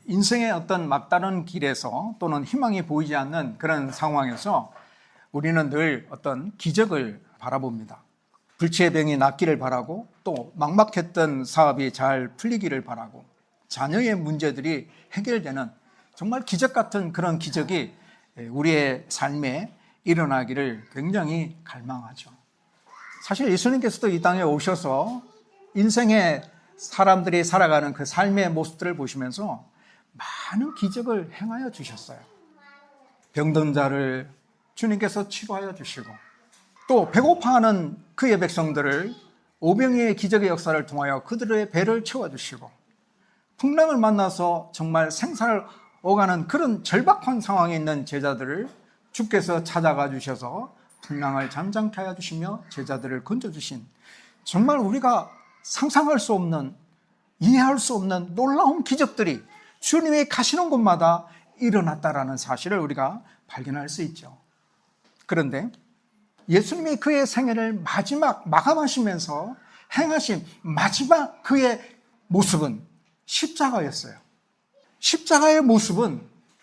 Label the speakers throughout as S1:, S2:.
S1: 인생의 어떤 막다른 길에서 또는 희망이 보이지 않는 그런 상황에서 우리는 늘 어떤 기적을 바라봅니다. 불치의 병이 낫기를 바라고 또 막막했던 사업이 잘 풀리기를 바라고 자녀의 문제들이 해결되는 정말 기적 같은 그런 기적이 우리의 삶에 일어나기를 굉장히 갈망하죠. 사실 예수님께서도 이 땅에 오셔서 인생의 사람들이 살아가는 그 삶의 모습들을 보시면서 많은 기적을 행하여 주셨어요. 병든 자를 주님께서 치료하여 주시고 또 배고파하는 그의 백성들을 오병이의 기적의 역사를 통하여 그들의 배를 채워주시고 풍랑을 만나서 정말 생사를 오가는 그런 절박한 상황에 있는 제자들을 주께서 찾아가 주셔서 풍랑을 잠잠케 하여 주시며 제자들을 건져주신 정말 우리가 상상할 수 없는, 이해할 수 없는 놀라운 기적들이 주님이 가시는 곳마다 일어났다라는 사실을 우리가 발견할 수 있죠. 그런데 예수님이 그의 생애를 마감하시면서 행하신 마지막 그의 모습은 십자가였어요. 십자가의 모습은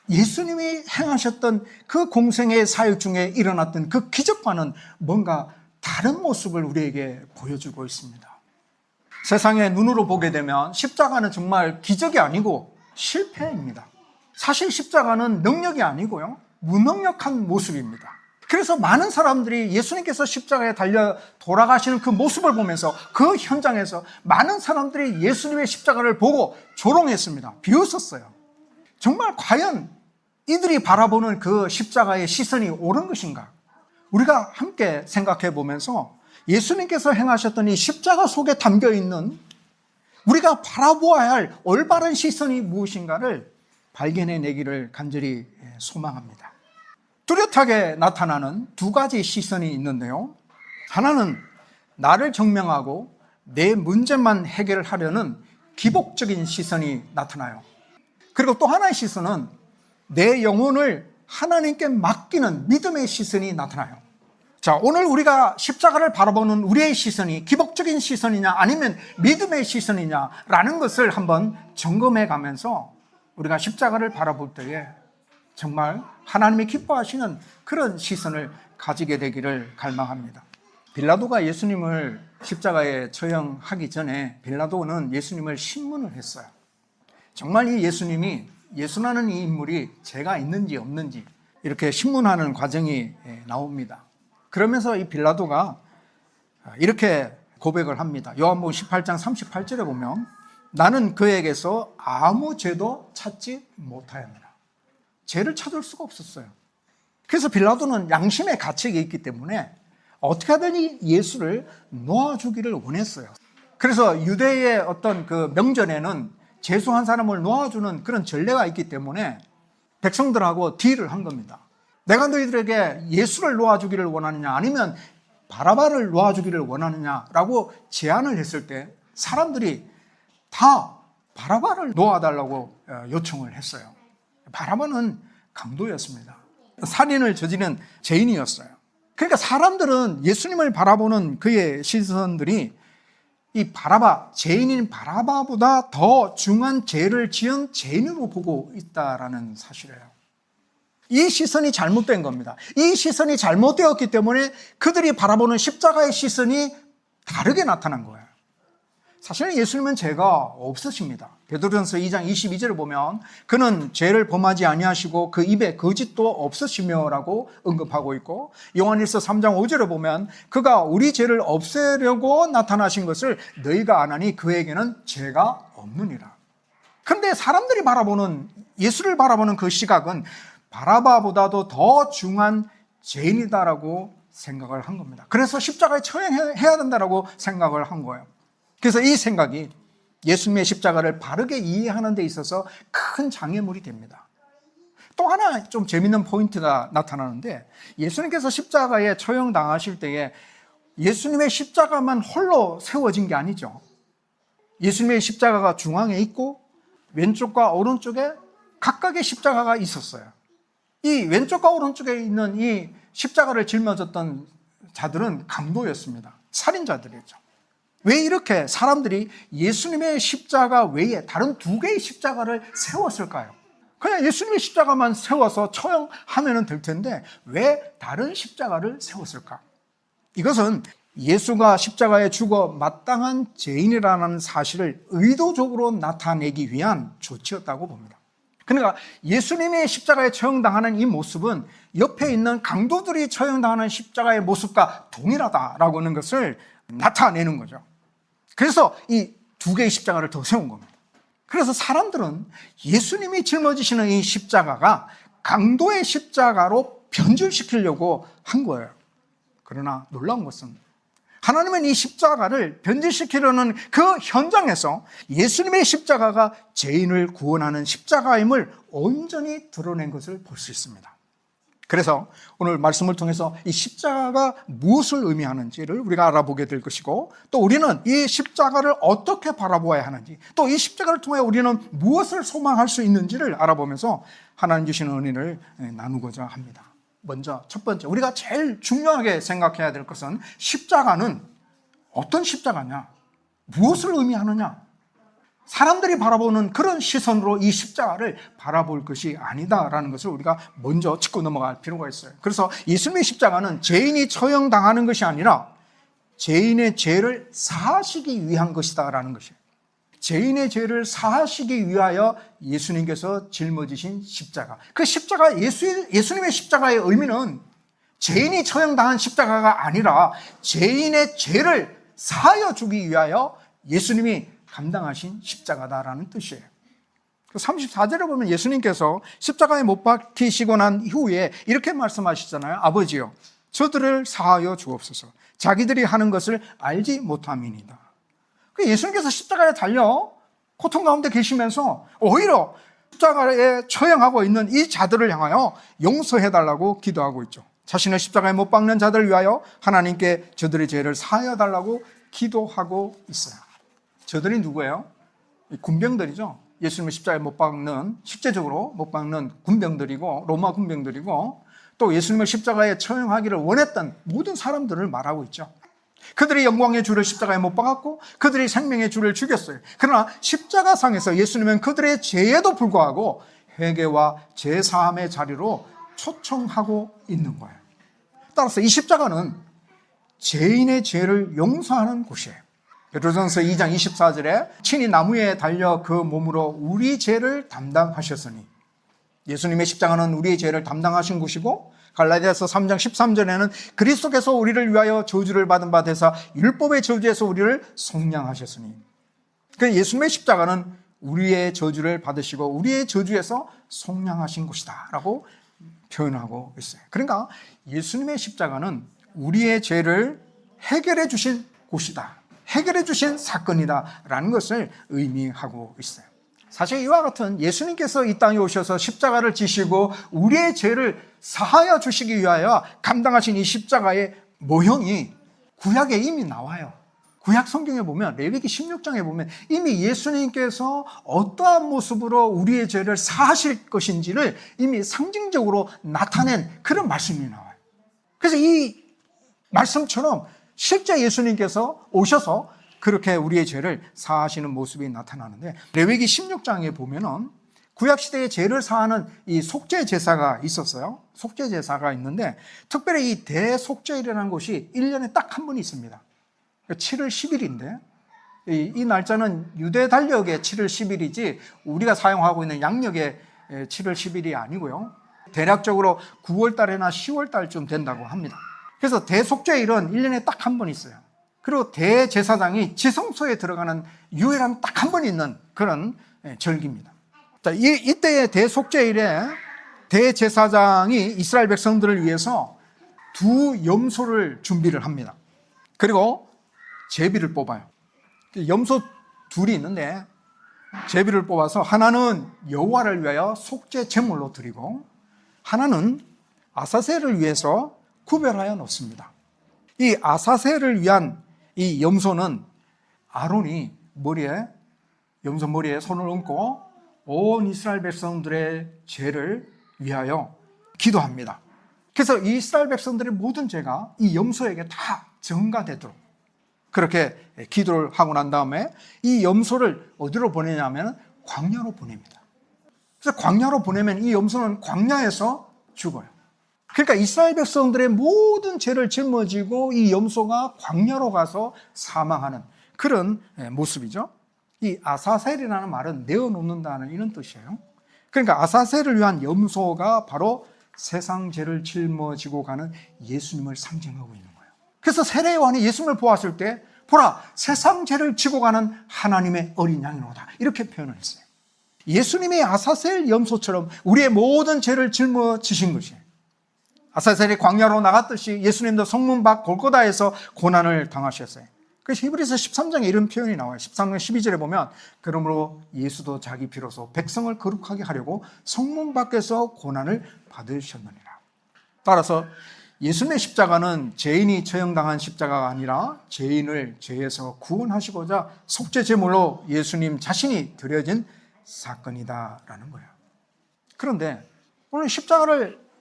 S1: 예수님이 행하셨던 그 공생의 사역 중에 일어났던 그 기적과는 뭔가 다른 모습을 우리에게 보여주고 있습니다. 세상의 눈으로 보게 되면 십자가는 정말 기적이 아니고 실패입니다. 사실 십자가는 능력이 아니고요, 무능력한 모습입니다. 그래서 많은 사람들이 예수님께서 십자가에 달려 돌아가시는 그 모습을 보면서 그 현장에서 많은 사람들이 예수님의 십자가를 보고 조롱했습니다. 비웃었어요. 정말 과연 이들이 바라보는 그 십자가의 시선이 옳은 것인가? 우리가 함께 생각해 보면서 예수님께서 행하셨던 이 십자가 속에 담겨 있는 우리가 바라보아야 할 올바른 시선이 무엇인가를 발견해 내기를 간절히 소망합니다. 뚜렷하게 나타나는 두 가지 시선이 있는데요. 하나는 나를 증명하고 내 문제만 해결하려는 기복적인 시선이 나타나요. 그리고 또 하나의 시선은 내 영혼을 하나님께 맡기는 믿음의 시선이 나타나요. 자, 오늘 우리가 십자가를 바라보는 우리의 시선이 기복적인 시선이냐 아니면 믿음의 시선이냐라는 것을 한번 점검해 가면서 우리가 십자가를 바라볼 때에 정말 하나님이 기뻐하시는 그런 시선을 가지게 되기를 갈망합니다. 빌라도가 예수님을 십자가에 처형하기 전에 빌라도는 예수님을 신문을 했어요. 정말 이 예수님이, 예수라는 이 인물이 죄가 있는지 없는지 이렇게 신문하는 과정이 나옵니다. 그러면서 이 빌라도가 이렇게 고백을 합니다. 요한복음 18장 38절에 보면 나는 그에게서 아무 죄도 찾지 못하였느라. 죄를 찾을 수가 없었어요. 그래서 빌라도는 양심의 가책이 있기 때문에 어떻게 하든지 예수를 놓아주기를 원했어요. 그래서 유대의 어떤 그 명절에는 재수한 사람을 놓아주는 그런 전례가 있기 때문에 백성들하고 딜을 한 겁니다. 내가 너희들에게 예수를 놓아주기를 원하느냐 아니면 바라바를 놓아주기를 원하느냐라고 제안을 했을 때 사람들이 다 바라바를 놓아달라고 요청을 했어요. 바라바는 강도였습니다. 살인을 저지른 죄인이었어요. 그러니까 사람들은 예수님을 바라보는 그의 시선들이 이 바라바, 죄인인 바라바보다 더 중한 죄를 지은 죄인으로 보고 있다라는 사실이에요. 이 시선이 잘못된 겁니다. 이 시선이 잘못되었기 때문에 그들이 바라보는 십자가의 시선이 다르게 나타난 거예요. 사실은 예수님은 죄가 없으십니다. 베드로전서 2장 22절을 보면 그는 죄를 범하지 아니하시고 그 입에 거짓도 없으시며라고 언급하고 있고 요한일서 3장 5절을 보면 그가 우리 죄를 없애려고 나타나신 것을 너희가 아나니 그에게는 죄가 없느니라. 그런데 사람들이 바라보는 예수를 바라보는 그 시각은 바라바보다도 더 중한 죄인이다라고 생각을 한 겁니다. 그래서 십자가에 처형해야 된다라고 생각을 한 거예요. 그래서 이 생각이 예수님의 십자가를 바르게 이해하는 데 있어서 큰 장애물이 됩니다. 또 하나 좀 재밌는 포인트가 나타나는데 예수님께서 십자가에 처형당하실 때에 예수님의 십자가만 홀로 세워진 게 아니죠. 예수님의 십자가가 중앙에 있고 왼쪽과 오른쪽에 각각의 십자가가 있었어요. 이 왼쪽과 오른쪽에 있는 이 십자가를 짊어졌던 자들은 강도였습니다. 살인자들이었죠. 왜 이렇게 사람들이 예수님의 십자가 외에 다른 두 개의 십자가를 세웠을까요? 그냥 예수님의 십자가만 세워서 처형하면 될 텐데 왜 다른 십자가를 세웠을까? 이것은 예수가 십자가에 죽어 마땅한 죄인이라는 사실을 의도적으로 나타내기 위한 조치였다고 봅니다. 그러니까 예수님이 십자가에 처형당하는 이 모습은 옆에 있는 강도들이 처형당하는 십자가의 모습과 동일하다라고 하는 것을 나타내는 거죠. 그래서 이 두 개의 십자가를 더 세운 겁니다. 그래서 사람들은 예수님이 짊어지시는 이 십자가가 강도의 십자가로 변질시키려고 한 거예요. 그러나 놀라운 것은 하나님은 이 십자가를 변질시키려는 그 현장에서 예수님의 십자가가 죄인을 구원하는 십자가임을 온전히 드러낸 것을 볼 수 있습니다. 그래서 오늘 말씀을 통해서 이 십자가가 무엇을 의미하는지를 우리가 알아보게 될 것이고, 또 우리는 이 십자가를 어떻게 바라보아야 하는지, 또 이 십자가를 통해 우리는 무엇을 소망할 수 있는지를 알아보면서 하나님 주시는 은혜를 나누고자 합니다. 먼저 첫 번째, 우리가 제일 중요하게 생각해야 될 것은 십자가는 어떤 십자가냐, 무엇을 의미하느냐. 사람들이 바라보는 그런 시선으로 이 십자가를 바라볼 것이 아니다라는 것을 우리가 먼저 짚고 넘어갈 필요가 있어요. 그래서 예수님의 십자가는 죄인이 처형당하는 것이 아니라 죄인의 죄를 사하시기 위한 것이다라는 것이에요. 죄인의 죄를 사하시기 위하여 예수님께서 짊어지신 십자가. 그 십자가, 예수님의 십자가의 의미는 죄인이 처형당한 십자가가 아니라 죄인의 죄를 사하여 주기 위하여 예수님이 감당하신 십자가다라는 뜻이에요. 34절에 보면 예수님께서 십자가에 못 박히시고 난 이후에 이렇게 말씀하시잖아요. 아버지요, 저들을 사하여 주옵소서. 자기들이 하는 것을 알지 못함이니이다. 예수님께서 십자가에 달려 고통 가운데 계시면서 오히려 십자가에 처형하고 있는 이 자들을 향하여 용서해달라고 기도하고 있죠. 자신을 십자가에 못 박는 자들을 위하여 하나님께 저들의 죄를 사하여 달라고 기도하고 있어요. 저들이 누구예요? 군병들이죠. 예수님을 십자가에 못 박는, 실제적으로 못 박는 군병들이고, 로마 군병들이고, 또 예수님을 십자가에 처형하기를 원했던 모든 사람들을 말하고 있죠. 그들이 영광의 주를 십자가에 못 박았고 그들이 생명의 주를 죽였어요. 그러나 십자가상에서 예수님은 그들의 죄에도 불구하고 회개와 죄사함의 자리로 초청하고 있는 거예요. 따라서 이 십자가는 죄인의 죄를 용서하는 곳이에요. 베드로전서 2장 24절에 친히 나무에 달려 그 몸으로 우리 죄를 담당하셨으니, 예수님의 십자가는 우리의 죄를 담당하신 곳이고, 갈라디아서 3장 13절에는 그리스도께서 우리를 위하여 저주를 받은 바 되사 율법의 저주에서 우리를 속량하셨으니, 그러니까 예수님의 십자가는 우리의 저주를 받으시고 우리의 저주에서 속량하신 곳이다 라고 표현하고 있어요. 그러니까 예수님의 십자가는 우리의 죄를 해결해 주신 곳이다, 해결해 주신 사건이다라는 것을 의미하고 있어요. 사실 이와 같은 예수님께서 이 땅에 오셔서 십자가를 지시고 우리의 죄를 사하여 주시기 위하여 감당하신 이 십자가의 모형이 구약에 이미 나와요. 구약 성경에 보면, 레위기 16장에 보면 이미 예수님께서 어떠한 모습으로 우리의 죄를 사하실 것인지를 이미 상징적으로 나타낸 그런 말씀이 나와요. 그래서 이 말씀처럼 실제 예수님께서 오셔서 그렇게 우리의 죄를 사하시는 모습이 나타나는데, 레위기 16장에 보면은 구약시대에 죄를 사하는 이 속죄 제사가 있었어요. 속죄 제사가 있는데, 특별히 이 대속죄일이라는 것이 1년에 딱 한 번 있습니다. 7월 10일인데, 이 날짜는 유대 달력의 7월 10일이지 우리가 사용하고 있는 양력의 7월 10일이 아니고요. 대략적으로 9월 달이나 10월 달쯤 된다고 합니다. 그래서 대속죄일은 1년에 딱 한 번 있어요. 그리고 대제사장이 지성소에 들어가는 유일한 딱 한 번 있는 그런 절기입니다. 자, 이때의 대속죄일에 대제사장이 이스라엘 백성들을 위해서 두 염소를 준비를 합니다. 그리고 제비를 뽑아요. 염소 둘이 있는데 제비를 뽑아서 하나는 여호와를 위하여 속죄 제물로 드리고 하나는 아사셀을 위해서 구별하여 놓습니다. 이 아사셀을 위한 이 염소는 아론이 염소 머리에 손을 얹고 온 이스라엘 백성들의 죄를 위하여 기도합니다. 그래서 이스라엘 백성들의 모든 죄가 이 염소에게 다 전가되도록, 그렇게 기도를 하고 난 다음에 이 염소를 어디로 보내냐면 광야로 보냅니다. 그래서 광야로 보내면 이 염소는 광야에서 죽어요. 그러니까 이스라엘 백성들의 모든 죄를 짊어지고 이 염소가 광야로 가서 사망하는 그런 모습이죠. 이 아사셀이라는 말은 내어놓는다는 이런 뜻이에요. 그러니까 아사셀을 위한 염소가 바로 세상 죄를 짊어지고 가는 예수님을 상징하고 있는 거예요. 그래서 세례 요한이 예수님을 보았을 때 보라, 세상 죄를 지고 가는 하나님의 어린 양이로다, 이렇게 표현을 했어요. 예수님이 아사셀 염소처럼 우리의 모든 죄를 짊어지신 것이에요. 아사셀이 광야로 나갔듯이 예수님도 성문 밖 골고다에서 고난을 당하셨어요. 그래서 히브리서 13장에 이런 표현이 나와요. 13장 12절에 보면 그러므로 예수도 자기 피로서 백성을 거룩하게 하려고 성문 밖에서 고난을 받으셨느니라. 따라서 예수님의 십자가는 죄인이 처형당한 십자가가 아니라 죄인을 죄에서 구원하시고자 속죄 제물로 예수님 자신이 드려진 사건이다라는 거예요. 그런데 오늘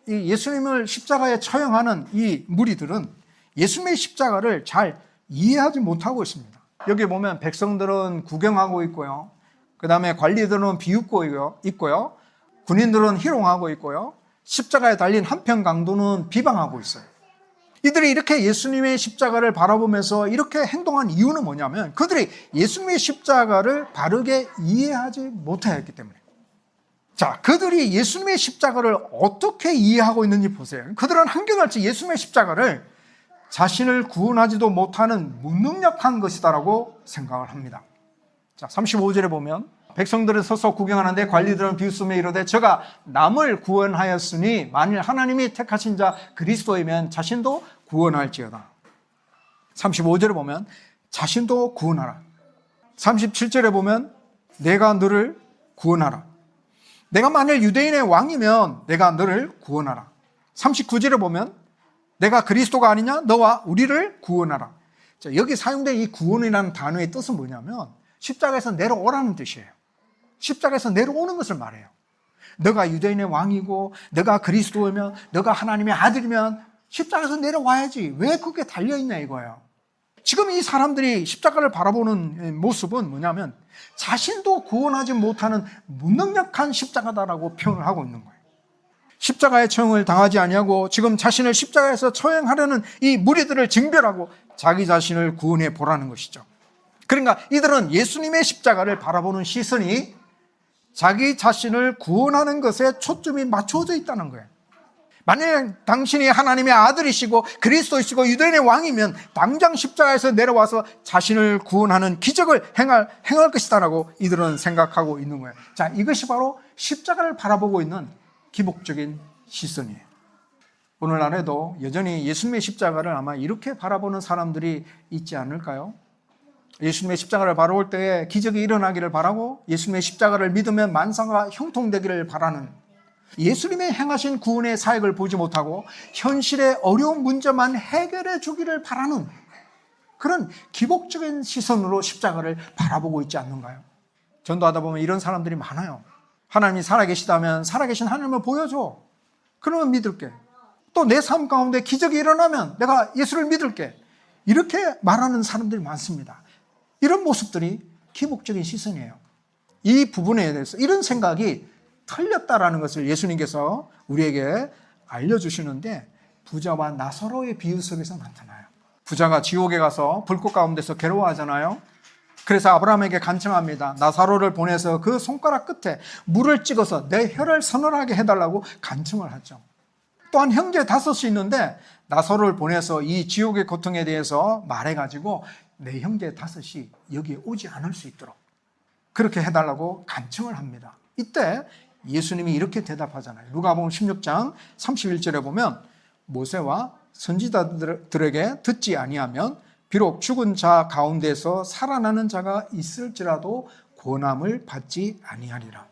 S1: 예수님을 십자가에 처형하는 이 무리들은 예수님의 십자가를 잘 이해하지 못하고 있습니다. 여기 보면 백성들은 구경하고 있고요. 그 다음에 관리들은 비웃고 있고요. 군인들은 희롱하고 있고요. 십자가에 달린 한편 강도는 비방하고 있어요. 이들이 이렇게 예수님의 십자가를 바라보면서 이렇게 행동한 이유는 뭐냐면 그들이 예수님의 십자가를 바르게 이해하지 못했기 때문에. 자, 그들이 예수님의 십자가를 어떻게 이해하고 있는지 보세요. 그들은 한결같이 예수님의 십자가를 자신을 구원하지도 못하는 무능력한 것이다라고 생각을 합니다. 자, 35절에 보면 백성들은 서서 구경하는데 관리들은 비웃으며 이르되 저가 남을 구원하였으니 만일 하나님이 택하신 자 그리스도이면 자신도 구원할지어다. 35절에 보면 자신도 구원하라. 37절에 보면 내가 너를 구원하라. 내가 만일 유대인의 왕이면 내가 너를 구원하라. 39절에 보면 내가 그리스도가 아니냐? 너와 우리를 구원하라. 자, 여기 사용된 이 구원이라는 단어의 뜻은 뭐냐면 십자가에서 내려오라는 뜻이에요. 십자가에서 내려오는 것을 말해요. 너가 유대인의 왕이고 너가 그리스도이면 너가 하나님의 아들이면 십자가에서 내려와야지. 왜 그게 달려있냐 이거예요. 지금 이 사람들이 십자가를 바라보는 모습은 뭐냐면 자신도 구원하지 못하는 무능력한 십자가다라고 표현을 하고 있는 거예요. 십자가의 처형을 당하지 아니하고 지금 자신을 십자가에서 처형하려는 이 무리들을 징별하고 자기 자신을 구원해 보라는 것이죠. 그러니까 이들은 예수님의 십자가를 바라보는 시선이 자기 자신을 구원하는 것에 초점이 맞춰져 있다는 거예요. 만약 당신이 하나님의 아들이시고 그리스도이시고 유대인의 왕이면 당장 십자가에서 내려와서 자신을 구원하는 기적을 행할 것이다라고 이들은 생각하고 있는 거예요. 자, 이것이 바로 십자가를 바라보고 있는 기복적인 시선이에요. 오늘날에도 여전히 예수님의 십자가를 아마 이렇게 바라보는 사람들이 있지 않을까요? 예수님의 십자가를 바라볼 때에 기적이 일어나기를 바라고 예수님의 십자가를 믿으면 만사가 형통되기를 바라는, 예수님의 행하신 구원의 사역을 보지 못하고 현실의 어려운 문제만 해결해 주기를 바라는 그런 기복적인 시선으로 십자가를 바라보고 있지 않는가요? 전도하다 보면 이런 사람들이 많아요. 하나님이 살아계시다면 살아계신 하나님을 보여줘. 그러면 믿을게. 또 내 삶 가운데 기적이 일어나면 내가 예수를 믿을게. 이렇게 말하는 사람들이 많습니다. 이런 모습들이 기복적인 시선이에요. 이 부분에 대해서 이런 생각이 틀렸다라는 것을 예수님께서 우리에게 알려주시는데 부자와 나사로의 비유 속에서 나타나요. 부자가 지옥에 가서 불꽃 가운데서 괴로워하잖아요. 그래서 아브라함에게 간청합니다. 나사로를 보내서 그 손가락 끝에 물을 찍어서 내 혀를 서늘하게 해달라고 간청을 하죠. 또한 형제 5이 있는데 나사로를 보내서 이 지옥의 고통에 대해서 말해가지고 내 형제 5이 여기에 오지 않을 수 있도록 그렇게 해달라고 간청을 합니다. 이때 예수님이 이렇게 대답하잖아요. 누가복음 16장 31절에 보면 모세와 선지자들에게 듣지 아니하면 비록 죽은 자 가운데서 살아나는 자가 있을지라도 고난을 받지 아니하리라.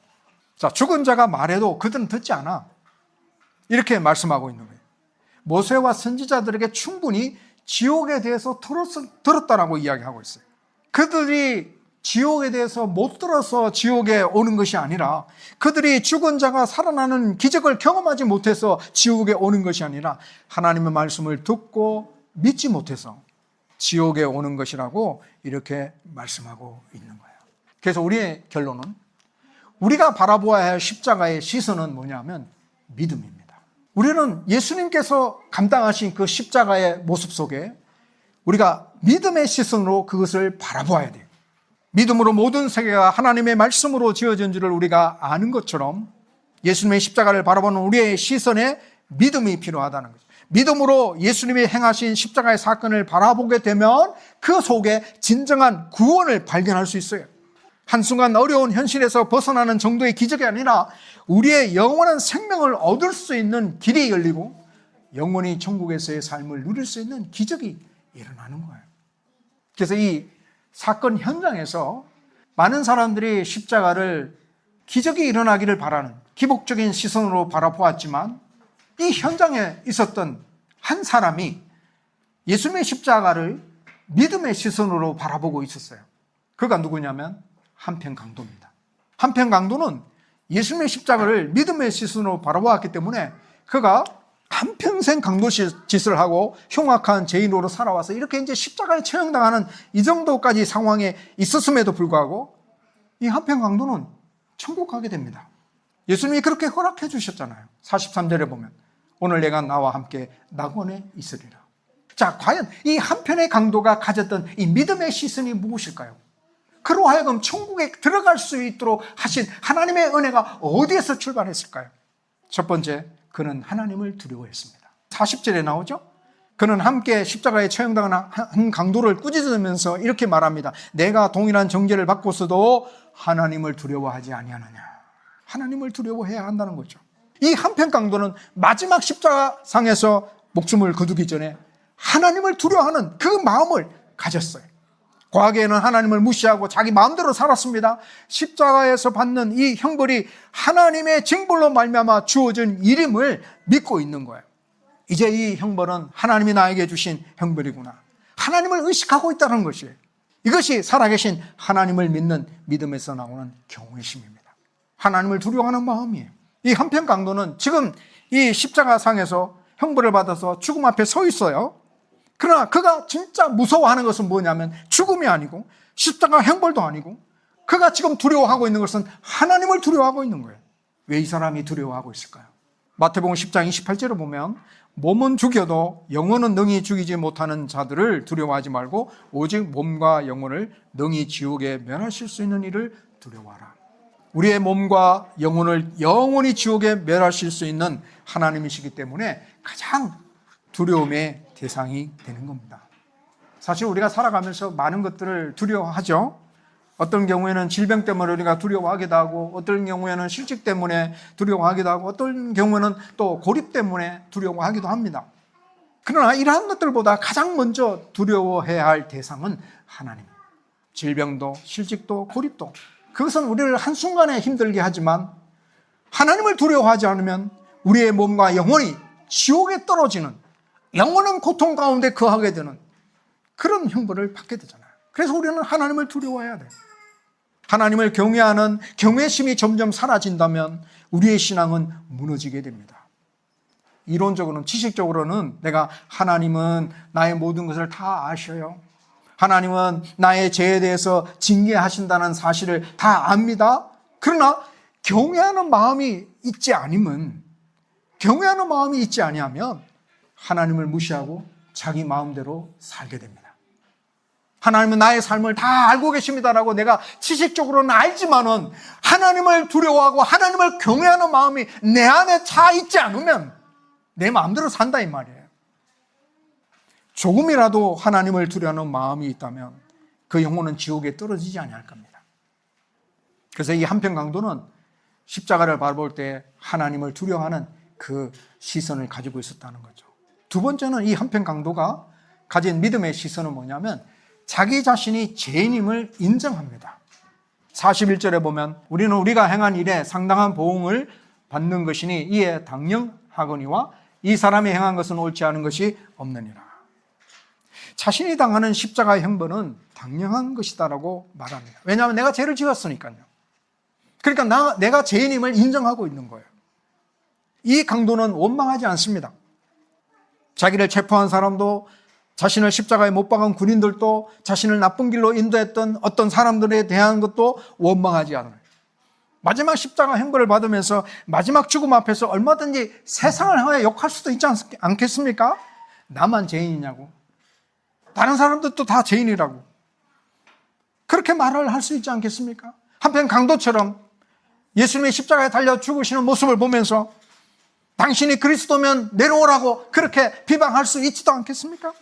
S1: 자, 죽은 자가 말해도 그들은 듣지 않아. 이렇게 말씀하고 있는 거예요. 모세와 선지자들에게 충분히 지옥에 대해서 들었다라고 이야기하고 있어요. 그들이 지옥에 대해서 못 들어서 지옥에 오는 것이 아니라 그들이 죽은 자가 살아나는 기적을 경험하지 못해서 지옥에 오는 것이 아니라 하나님의 말씀을 듣고 믿지 못해서 지옥에 오는 것이라고 이렇게 말씀하고 있는 거예요. 그래서 우리의 결론은 우리가 바라보아야 할 십자가의 시선은 뭐냐면 믿음입니다. 우리는 예수님께서 감당하신 그 십자가의 모습 속에 우리가 믿음의 시선으로 그것을 바라보아야 돼요. 믿음으로 모든 세계가 하나님의 말씀으로 지어진 줄을 우리가 아는 것처럼 예수님의 십자가를 바라보는 우리의 시선에 믿음이 필요하다는 거죠. 믿음으로 예수님이 행하신 십자가의 사건을 바라보게 되면 그 속에 진정한 구원을 발견할 수 있어요. 한순간 어려운 현실에서 벗어나는 정도의 기적이 아니라 우리의 영원한 생명을 얻을 수 있는 길이 열리고 영원히 천국에서의 삶을 누릴 수 있는 기적이 일어나는 거예요. 그래서 이 사건 현장에서 많은 사람들이 십자가를 기적이 일어나기를 바라는 기복적인 시선으로 바라보았지만 이 현장에 있었던 한 사람이 예수님의 십자가를 믿음의 시선으로 바라보고 있었어요. 그가 누구냐면 한평 강도입니다. 한평 강도는 예수님의 십자가를 믿음의 시선으로 바라보았기 때문에 그가 한평생 강도짓을 하고 흉악한 죄인으로 살아와서 이렇게 이제 십자가에 처형당하는 이 정도까지 상황에 있었음에도 불구하고 이 한평 강도는 천국 가게 됩니다. 예수님이 그렇게 허락해 주셨잖아요. 43절에 보면 오늘 내가 나와 함께 낙원에 있으리라. 자, 과연 이 한편의 강도가 가졌던 이 믿음의 시선이 무엇일까요? 그로 하여금 천국에 들어갈 수 있도록 하신 하나님의 은혜가 어디에서 출발했을까요? 첫 번째, 그는 하나님을 두려워했습니다. 40절에 나오죠? 그는 함께 십자가에 처형당한 한 강도를 꾸짖으면서 이렇게 말합니다. 내가 동일한 정죄를 받고서도 하나님을 두려워하지 아니하느냐. 하나님을 두려워해야 한다는 거죠. 이 한평 강도는 마지막 십자가상에서 목숨을 거두기 전에 하나님을 두려워하는 그 마음을 가졌어요. 과거에는 하나님을 무시하고 자기 마음대로 살았습니다. 십자가에서 받는 이 형벌이 하나님의 징벌로 말미암아 주어진 일임을 믿고 있는 거예요. 이제 이 형벌은 하나님이 나에게 주신 형벌이구나. 하나님을 의식하고 있다는 것이에요. 이것이 살아계신 하나님을 믿는 믿음에서 나오는 경외심입니다. 하나님을 두려워하는 마음이에요. 이 한평 강도는 지금 이 십자가상에서 형벌을 받아서 죽음 앞에 서 있어요. 그러나 그가 진짜 무서워하는 것은 뭐냐면 죽음이 아니고 십자가 형벌도 아니고 그가 지금 두려워하고 있는 것은 하나님을 두려워하고 있는 거예요. 왜 이 사람이 두려워하고 있을까요? 마태복음 10장 28절을 보면 몸은 죽여도 영혼은 능히 죽이지 못하는 자들을 두려워하지 말고 오직 몸과 영혼을 능히 지옥에 멸하실 수 있는 이를 두려워하라. 우리의 몸과 영혼을 영원히 지옥에 멸하실 수 있는 하나님이시기 때문에 가장 두려움의 대상이 되는 겁니다. 사실 우리가 살아가면서 많은 것들을 두려워하죠. 어떤 경우에는 질병 때문에 우리가 두려워하기도 하고 어떤 경우에는 실직 때문에 두려워하기도 하고 어떤 경우에는 또 고립 때문에 두려워하기도 합니다. 그러나 이러한 것들보다 가장 먼저 두려워해야 할 대상은 하나님. 질병도 실직도 고립도 그것은 우리를 한순간에 힘들게 하지만 하나님을 두려워하지 않으면 우리의 몸과 영혼이 지옥에 떨어지는 영원한 고통 가운데 거하게 되는 그런 형벌을 받게 되잖아요. 그래서 우리는 하나님을 두려워해야 돼요. 하나님을 경외하는 경외심이 점점 사라진다면 우리의 신앙은 무너지게 됩니다. 이론적으로는 지식적으로는 내가 하나님은 나의 모든 것을 다 아셔요. 하나님은 나의 죄에 대해서 징계하신다는 사실을 다 압니다. 그러나 경외하는 마음이 있지 아니면 하나님을 무시하고 자기 마음대로 살게 됩니다. 하나님은 나의 삶을 다 알고 계십니다라고 내가 지식적으로는 알지만은 하나님을 두려워하고 하나님을 경외하는 마음이 내 안에 차 있지 않으면 내 마음대로 산다 이 말이에요. 조금이라도 하나님을 두려워하는 마음이 있다면 그 영혼은 지옥에 떨어지지 아니할 겁니다. 그래서 이 한평 강도는 십자가를 바라볼 때 하나님을 두려워하는 그 시선을 가지고 있었다는 거죠. 두 번째는 이 한평 강도가 가진 믿음의 시선은 뭐냐면 자기 자신이 죄인임을 인정합니다. 41절에 보면 우리는 우리가 행한 일에 상당한 보응을 받는 것이니 이에 당연하거니와 이 사람이 행한 것은 옳지 않은 것이 없느니라. 자신이 당하는 십자가의 형벌은 당연한 것이다라고 말합니다. 왜냐하면 내가 죄를 지었으니까요. 그러니까 내가 죄인임을 인정하고 있는 거예요. 이 강도는 원망하지 않습니다. 자기를 체포한 사람도 자신을 십자가에 못 박은 군인들도 자신을 나쁜 길로 인도했던 어떤 사람들에 대한 것도 원망하지 않아요. 마지막 십자가 형벌을 받으면서 마지막 죽음 앞에서 얼마든지 세상을 향해 욕할 수도 있지 않겠습니까? 나만 죄인이냐고. 다른 사람들도 다 죄인이라고. 그렇게 말을 할 수 있지 않겠습니까? 한편 강도처럼 예수님의 십자가에 달려 죽으시는 모습을 보면서 당신이 그리스도면 내려오라고 그렇게 비방할 수 있지도 않겠습니까?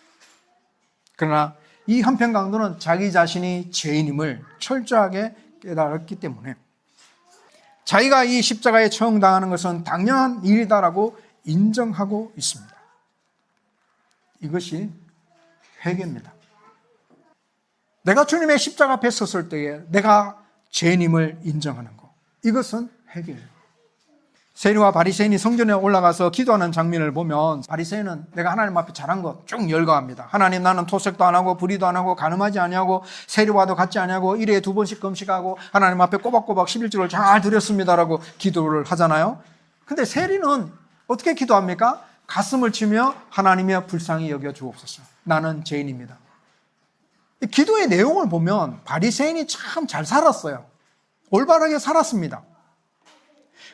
S1: 그러나 이 한편 강도는 자기 자신이 죄인임을 철저하게 깨달았기 때문에 자기가 이 십자가에 처형당하는 것은 당연한 일이다라고 인정하고 있습니다. 이것이 회개입니다. 내가 주님의 십자가 앞에 섰을 때에 내가 죄인임을 인정하는 것, 이것은 회개예요. 세리와 바리새인이 성전에 올라가서 기도하는 장면을 보면 바리새인은 내가 하나님 앞에 잘한 것 쭉 열거합니다. 하나님, 나는 토색도 안 하고 불의도 안 하고 간음하지 아니하고 세리와도 같지 아니하고 일에 2번씩 금식하고 하나님 앞에 꼬박꼬박 11조를 잘 드렸습니다라고 기도를 하잖아요. 근데 세리는 어떻게 기도합니까? 가슴을 치며 하나님의 불쌍히 여겨 주옵소서. 나는 죄인입니다. 이 기도의 내용을 보면 바리새인이 참 잘 살았어요. 올바르게 살았습니다.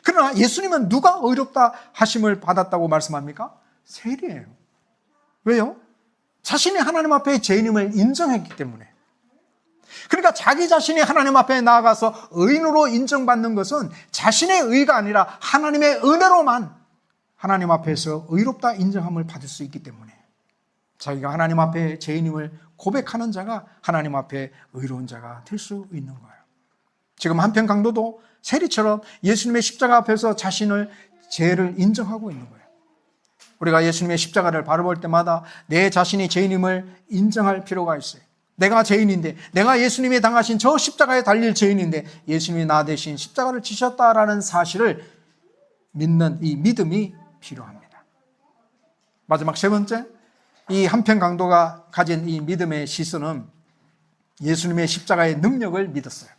S1: 그러나 예수님은 누가 의롭다 하심을 받았다고 말씀합니까? 세리예요. 왜요? 자신이 하나님 앞에 죄인임을 인정했기 때문에. 그러니까 자기 자신이 하나님 앞에 나아가서 의인으로 인정받는 것은 자신의 의가 아니라 하나님의 은혜로만 하나님 앞에서 의롭다 인정함을 받을 수 있기 때문에 자기가 하나님 앞에 죄인임을 고백하는 자가 하나님 앞에 의로운 자가 될 수 있는 거예요. 지금 한편 강도도 세리처럼 예수님의 십자가 앞에서 자신을 죄를 인정하고 있는 거예요. 우리가 예수님의 십자가를 바라볼 때마다 내 자신이 죄인임을 인정할 필요가 있어요. 내가 죄인인데, 내가 예수님이 당하신 저 십자가에 달릴 죄인인데 예수님이 나 대신 십자가를 지셨다라는 사실을 믿는 이 믿음이 필요합니다. 마지막 세 번째, 이 한편 강도가 가진 이 믿음의 시선은 예수님의 십자가의 능력을 믿었어요.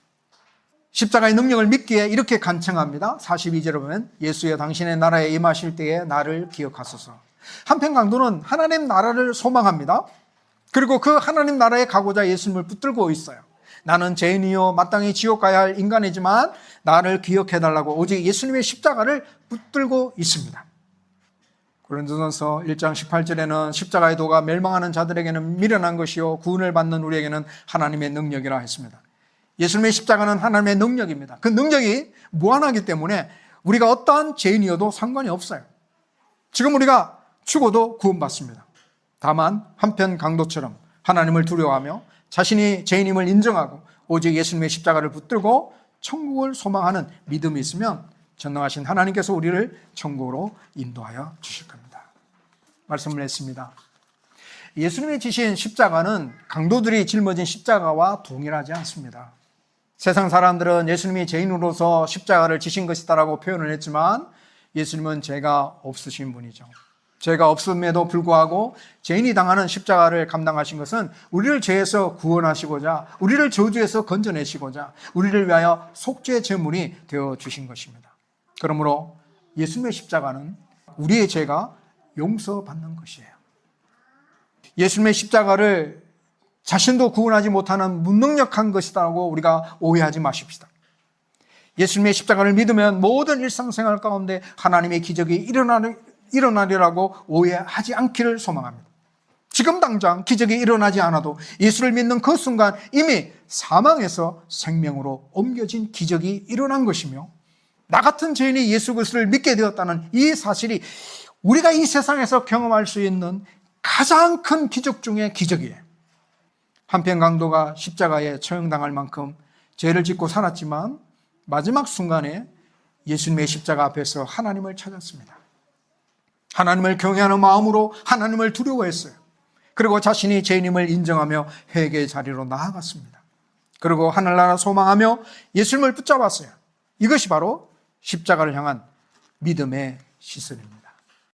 S1: 십자가의 능력을 믿기에 이렇게 간청합니다. 42절에 보면 예수여 당신의 나라에 임하실 때에 나를 기억하소서. 한편 강도는 하나님 나라를 소망합니다. 그리고 그 하나님 나라에 가고자 예수님을 붙들고 있어요. 나는 죄인이요 마땅히 지옥 가야 할 인간이지만 나를 기억해달라고 오직 예수님의 십자가를 붙들고 있습니다. 고린도전서 1장 18절에는 십자가의 도가 멸망하는 자들에게는 미련한 것이요 구원을 받는 우리에게는 하나님의 능력이라 했습니다. 예수님의 십자가는 하나님의 능력입니다. 그 능력이 무한하기 때문에 우리가 어떠한 죄인이어도 상관이 없어요. 지금 우리가 죽어도 구원받습니다. 다만 한편 강도처럼 하나님을 두려워하며 자신이 죄인임을 인정하고 오직 예수님의 십자가를 붙들고 천국을 소망하는 믿음이 있으면 전능하신 하나님께서 우리를 천국으로 인도하여 주실 겁니다. 말씀을 했습니다. 예수님이 지신 십자가는 강도들이 짊어진 십자가와 동일하지 않습니다. 세상 사람들은 예수님이 죄인으로서 십자가를 지신 것이다라고 표현을 했지만 예수님은 죄가 없으신 분이죠. 죄가 없음에도 불구하고 죄인이 당하는 십자가를 감당하신 것은 우리를 죄에서 구원하시고자 우리를 저주에서 건져내시고자 우리를 위하여 속죄 제물이 되어주신 것입니다. 그러므로 예수님의 십자가는 우리의 죄가 용서받는 것이에요. 예수님의 십자가를 자신도 구원하지 못하는 무능력한 것이라고 우리가 오해하지 마십시다. 예수님의 십자가를 믿으면 모든 일상생활 가운데 하나님의 기적이 일어나리라고 오해하지 않기를 소망합니다. 지금 당장 기적이 일어나지 않아도 예수를 믿는 그 순간 이미 사망에서 생명으로 옮겨진 기적이 일어난 것이며 나 같은 죄인이 예수 그리스도를 믿게 되었다는 이 사실이 우리가 이 세상에서 경험할 수 있는 가장 큰 기적 중의 기적이에요. 한편 강도가 십자가에 처형당할 만큼 죄를 짓고 살았지만 마지막 순간에 예수님의 십자가 앞에서 하나님을 찾았습니다. 하나님을 경외하는 마음으로 하나님을 두려워했어요. 그리고 자신이 죄인임을 인정하며 회개의 자리로 나아갔습니다. 그리고 하늘나라 소망하며 예수님을 붙잡았어요. 이것이 바로 십자가를 향한 믿음의 시선입니다.